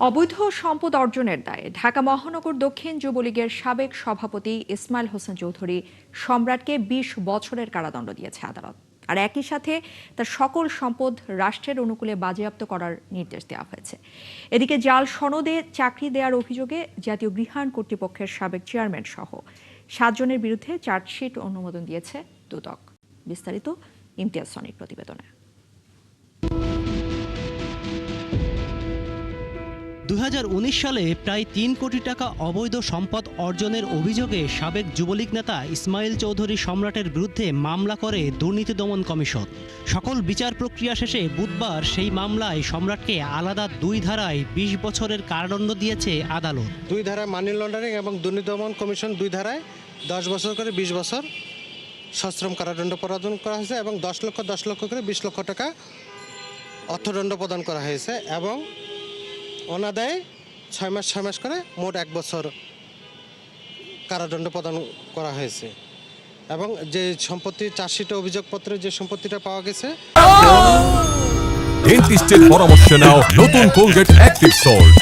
অবৈধ সম্পদ অর্জনের দায়ে ঢাকা মহানগর দক্ষিণ যুবলীগের সাবেক সভাপতি ইসমাইল হোসেন চৌধুরী সম্রাটকে ২০ বছরের কারাদণ্ড দিয়েছে আদালত। আর একই সাথে তার সকল সম্পদ রাষ্ট্রের অনুকূলে বাজেয়াপ্ত করার নির্দেশ দেওয়া হয়েছে। এদিকে জাল সনদে চাকরি দেওয়ার অভিযোগে জাতীয় গৃহায়ণ কর্তৃপক্ষের সাবেক চেয়ারম্যান সহ 7 জনের বিরুদ্ধে চার্জশিট অনুমোদন দিয়েছে দুদক। বিস্তারিত ইমতিয়াজ সনির প্রতিবেদনে। 2019 সালে প্রায় 3 কোটি টাকা অবৈধ সম্পদ অর্জনের অভিযোগে সাবেক যুবলীগ নেতা ইসমাইল চৌধুরী সম্রাটের বিরুদ্ধে মামলা করে দুর্নীতি দমন কমিশন। সকল বিচার প্রক্রিয়া শেষে বুধবার সেই মামলায় সম্রাটকে আলাদা 2 ধারায় 20 বছরের কারাদণ্ড দিয়েছে আদালত। 2 ধারায় মানি লন্ডারিং এবং দুর্নীতি দমন কমিশন 2 ধারায় 10 বছর করে 20 বছর সশ্রম কারাদণ্ড প্রদান করা হয়েছে এবং 10 লক্ষ করে 20 লক্ষ টাকা অর্থদণ্ড প্রদান করা হয়েছে এবং অনাদায়ে 6 মাস করে মোট 1 বছর কারাদণ্ড প্রদান করা হয়েছে এবং যে সম্পত্তি চার্জশিটে অভিযোগপত্রে যে সম্পত্তিটা পাওয়া গেছে ডেন্টিস্টের পরামর্শ নাও নতুন কোলগেট অ্যাক্টিভ সল্ট,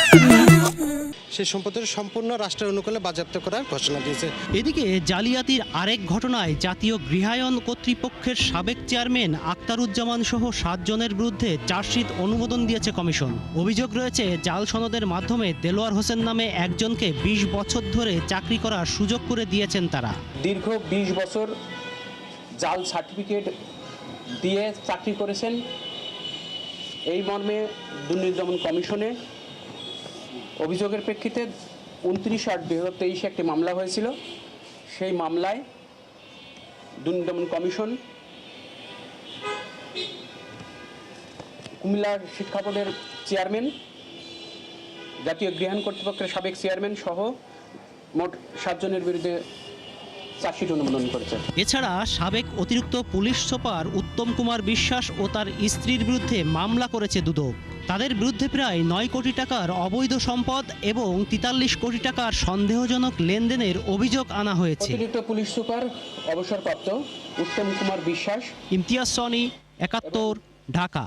সেই সম্পত্তির সম্পূর্ণ রাষ্ট্রের অনুকূলে বাজেয়াপ্ত করার ঘোষণা দিয়েছে। এদিকে জালিয়াতির আরেক ঘটনায় জাতীয় গৃহায়ণ কর্তৃপক্ষের সাবেক চেয়ারম্যান আক্তারুজ্জামান সহ 7 জনের বিরুদ্ধে চার্জশিট অনুমোদন দিয়েছে কমিশন। অভিযোগ রয়েছে জাল সনদের মাধ্যমে দেলোয়ার হোসেন নামে একজনকে 20 বছর ধরে চাকরি করার সুযোগ করে দিয়েছেন তারা। দীর্ঘ 20 বছর জাল সার্টিফিকেট দিয়ে চাকরি করেছেন। এই মর্মে দুর্নীতি দমন কমিশনে অভিযোগের প্রেক্ষিতে 29/8/2023 একটি মামলা হয়েছিল। সেই মামলায় দুর্নীতি দমন কমিশন কুমিল্লা শিক্ষা বোর্ডের চেয়ারম্যান, জাতীয় গৃহায়ণ কর্তৃপক্ষের সাবেক চেয়ারম্যান সহ মোট 7 জনের বিরুদ্ধে চার্জশিট অনুমোদন করেছে। এছাড়া সাবেক অতিরিক্ত পুলিশ সুপার উত্তম কুমার বিশ্বাস ও তার স্ত্রীর বিরুদ্ধে মামলা করেছে দুদক। তাদের বিরুদ্ধে প্রায় 9 কোটি টাকার অবৈধ সম্পদ এবং 43 কোটি টাকার সন্দেহজনক লেনদেনের অভিযোগ আনা হয়েছে। অতিরিক্ত পুলিশ সুপার অবসরপ্রাপ্ত উত্তম কুমার বিশ্বাস। ইমতিয়াজ সনি, 71, ঢাকা।